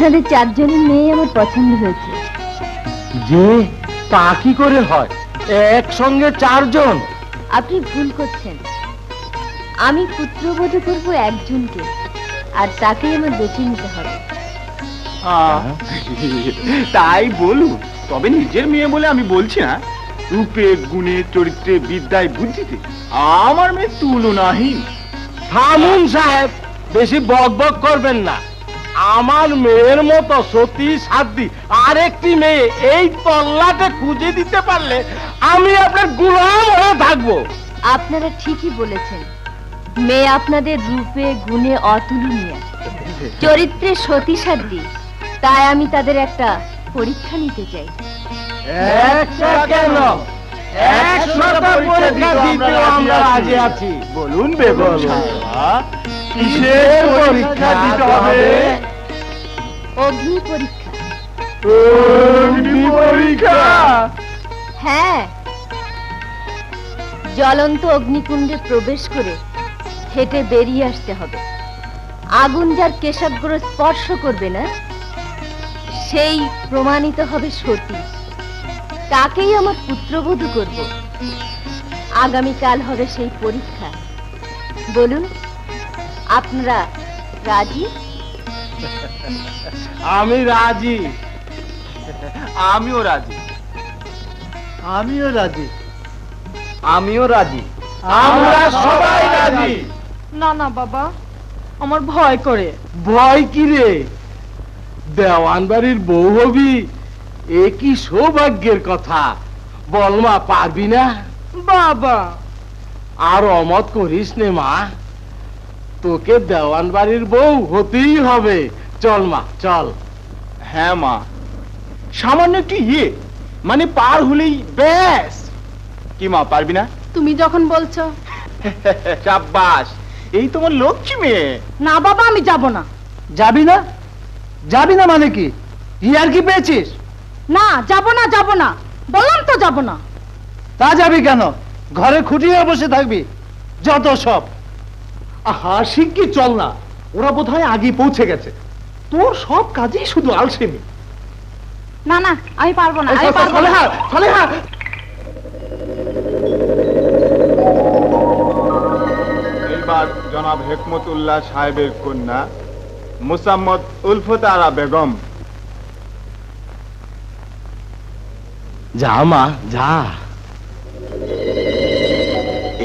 আপনাদের চারজনের মেয়ে আমার পছন্দ হয়েছে। যে তা কি করে হয়, একসঙ্গে চারজন? আপনি ভুল করছেন। আমি পুত্রবধূ করব একজনকে, আর তাকেই আমার বেছে নিতে হবে। তাই বলুন, তবে নিজের মেয়ে বলে আমি বলছি না। রূপে, গুণে, চরিত্রে, বিদ্যায়, বুদ্ধিতে আমার মেয়ে তুলনাহীন। থামুন সাহেব, বেশি বক বক করবেন না। আমার মেয়ের মতো সতী সাধ্বী আরেকটি মেয়ে এই তল্লাটে খুঁজে দিতে পারলে আমি আপনার গোলাম হয়ে থাকবো। আপনারা ঠিকই বলেছেন, মেয়ে আপনাদের রূপে গুণে অতুলনীয়, চরিত্রে সতীসাধ্বী। তাই আমি তাদের একটা পরীক্ষা নিতে চাই। একটা কেন, 100টা পরীক্ষা দিতেও আমরা রাজি আছি। বলুন বেগম সাহেবা, কিসের পরীক্ষা দিতে হবে? অগ্নি পরীক্ষা। অগ্নি পরীক্ষা? হ্যাঁ, জ্বলন্ত অগ্নিকুণ্ডে প্রবেশ করে হেঁটে বেরিয়ে আসতে হবে। আগুন যার কেশাগ্র স্পর্শ করবে না, সেই প্রমাণিত হবে সতী। তাকেই আমার পুত্রবধূ করব। আগামীকাল হবে সেই পরীক্ষা। বলুন, আপনারা রাজি? আমি রাজি। আমিও রাজি। আমিও রাজি। আমিও রাজি। আমরা সবাই রাজি। না না বাবা, আমার ভয় করে। ভয় কি রে? দেওয়ান বাড়ির বউ হবি, এ কি সৌভাগ্যের কথা। বল মা, পারবি না? বাবা, আর অমত করিস নে মা, তোকে দেওয়ান বাড়ির বউ হতেই হবে। চল মা, চল। হ্যাঁ মা, সামান্য একটু মানে পার হলেই ব্যাস। কি মা, পারবি না? তুমি যখন বলছো। শাবাশ, এই তোমার লক্ষ্মী মেয়ে। না বাবা, আমি যাব না। যাবি না? যাবি না মানে কি? ইয়ার কি পেয়েছিস? না, যাব না, যাব না, বললাম তো যাব না। তা যাবি কেন? ঘরে খুঁটিয়ে বসে থাকবি যত সব। আহা, শিগগির চল না, ওরা বোধহয় আগে পৌঁছে গেছে। তোর সব কাজেই শুধু আলসেমি। না না, আমি পারবো না, আমি পারবো না। এইবার জনাব হেকমতুল্লাহ সাহেবের কন্যা মুসাম্মদ উলফত আরা বেগম। যা মা, যা।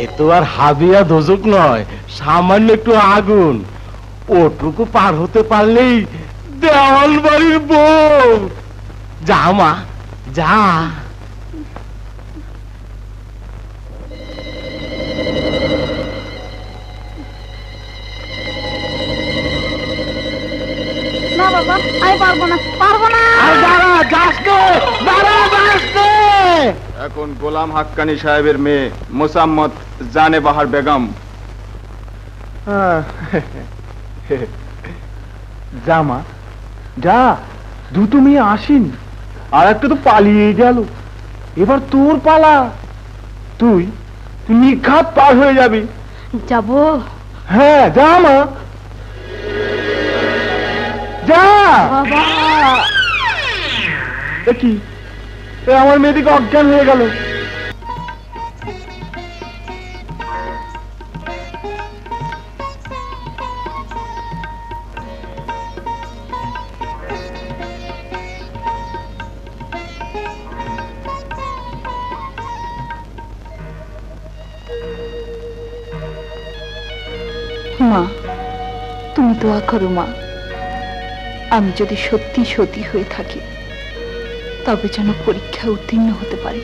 এ তো আর হাবিয়া দোজক নয়, সামান্য একটু আগুন। ওটুকু পার হতে পারলেই দেওয়ান বাড়ির বউ। যা মা, যা। না বাবা, আমি পারবো না, পারবো না। দাঁড়া, যাস নে, দাঁড়া, যাস নে। এখন গোলাম হাক্কানি সাহেবের মেয়ে মুসাম্মদ জানে বাহার বেগম। যা মা, যা। দুটো মেয়ে আসেনি, আর একটা তো পালিয়ে গেল। এবার তোর পালা। তুই নিঘাত পার হয়ে যাবি। যাব। হ্যাঁ, যা মা, যা। বাবা, কি আমার মেয়েটিকে অজ্ঞান হয়ে গেল। মা, তুমি দোয়া করো মা, আমি যদি সত্যি সতী হয়ে থাকি তবে যেন পরীক্ষা উত্তীর্ণ হতে পারি।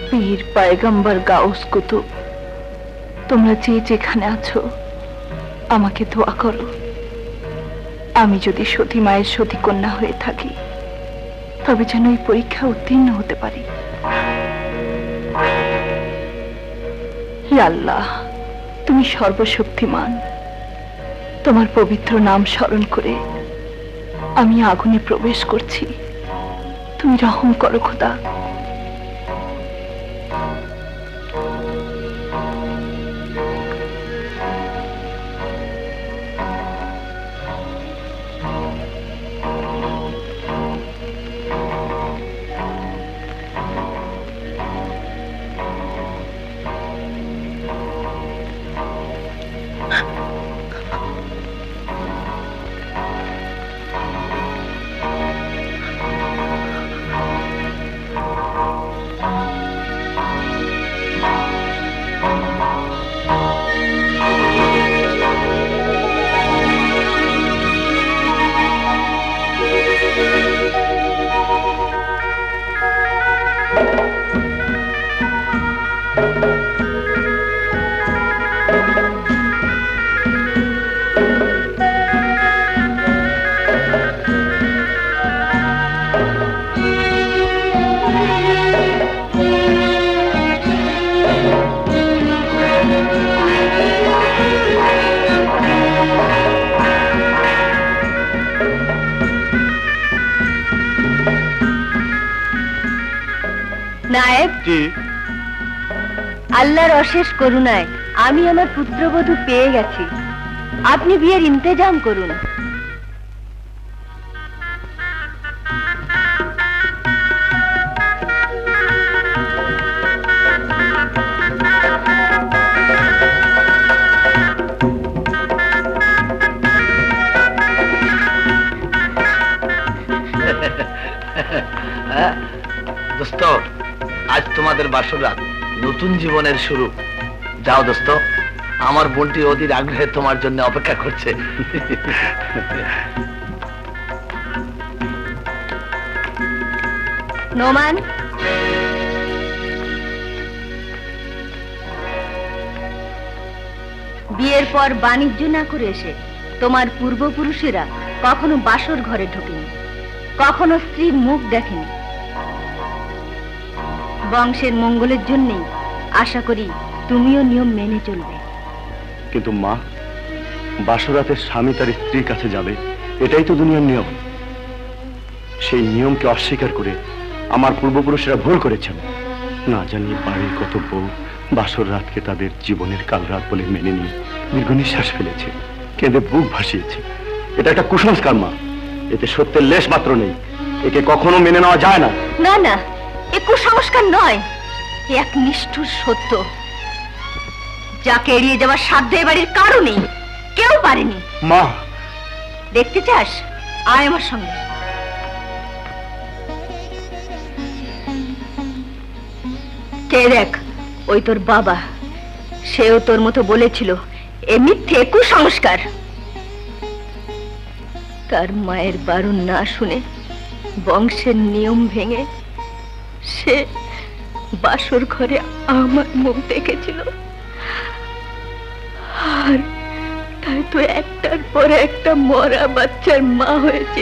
পীর, পয়গম্বর, গাউস, কুতুব, তোমরা যে যেখানে আছো আমাকে দোয়া করো, আমি যদি সতী মায়ের সতী কন্যা হয়ে থাকি তবে যেন এই পরীক্ষা উত্তীর্ণ হতে পারি। হে আল্লাহ, তুমি সর্বশক্তিমান, তোমার পবিত্র নাম স্মরণ করে আমি আগুনে প্রবেশ করছি, তুমি রহম করো খোদা। নায়েব, আল্লাহর অশেষ করুণায় আমি আমার পুত্রবধূ পেয়ে গেছি। আপনি বিয়ের ইন্তেজাম করুন। দোস্ত, আজ তোমাদের বাসর রাত, নতুন জীবনের শুরু। যাও দোস্ত, আমার বোনটি অধীর আগ্রহে তোমার জন্য অপেক্ষা করছে। নোমান, বিয়ের পর বাণিজ্য না করে এসে তোমার পূর্বপুরুষেরা কখনো বাসর ঘরে ঢোকেনি, কখনো স্ত্রীর মুখ দেখেনি। বংশের মঙ্গলের জন্যই আশা করি তুমিও নিয়ম মেনে চলবে। কিন্তু মা, বাসরাতের স্বামী তার স্ত্রীর কাছে যাবে, এটাই তো দুনিয়ার নিয়ম। সেই নিয়মকে অস্বীকার করে আমার পূর্বপুরুষেরা ভুল করেছেন। না জানিয়ে বাড়ির কত বউ বাসর রাতকে তাদের জীবনের কাল রাত বলে মেনে নিয়ে দীর্ঘ নিঃশ্বাস ফেলেছে, কেঁদে বুক ভাসিয়েছে। এটা একটা কুসংস্কার মা, এতে সত্যের লেশ মাত্র নেই। একে কখনো মেনে নেওয়া যায় না। না না, এ কুসংস্কার নয়, এ এক নিষ্ঠুর সত্য, যাকে এড়িয়ে যাওয়ার সাধ্য এ বাড়ির কারো নেই, কেউ পারেনি। মা, দেখতে চাস? আয় আমার সঙ্গে। কে দেখ, ওই তোর বাবা, সেও তোর মতো বলেছিল এ মিথ্যে কুসংস্কার। তার মায়ের বারণ না শুনে বংশের নিয়ম ভেঙে সে বাসর ঘরে আমার মুখ দেখেছিল, আর তাই তো একটার পর একটা মরা বাচ্চার মা হয়েছে।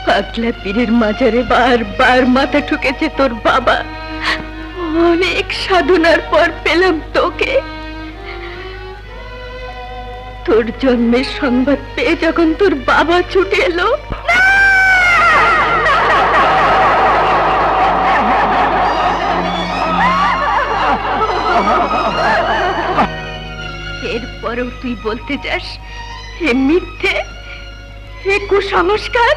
পাগলা পীরের মাজারে বারবার মাথা ঠুকেছে তোর বাবা। অনেক সাধনার পর পেলাম তোকে। তোর জন্মের সংবাদ পেয়ে যখন তোর বাবা ছুটে এলো, এরপরেও তুই বলতে চাস হে মিথ্যে, হে কুসংস্কার?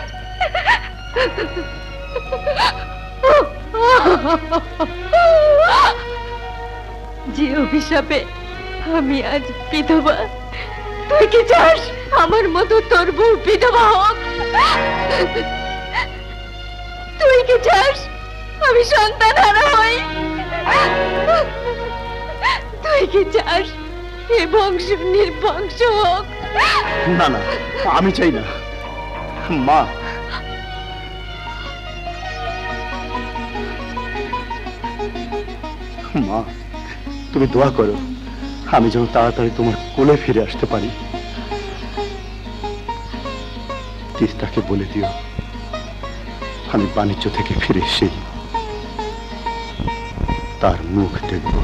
যে অভিশাপে আমি আজ বিধবা, তুই কি চাস আমার মতো তোর বউ বিধবা হোক? তুই কি চাস আমি সন্তান হারা হই? তুই কি চাস এ বংশ নির্বংশ হোক? না না, আমি চাই না। মা, মা, তুমি দোয়া করো আমি যেন তাড়াতাড়ি তোমার কোলে ফিরে আসতে পারি। তিস্তাকে বলে দিও আমি বাণিজ্য থেকে ফিরে এসে তার মুখ দেখব।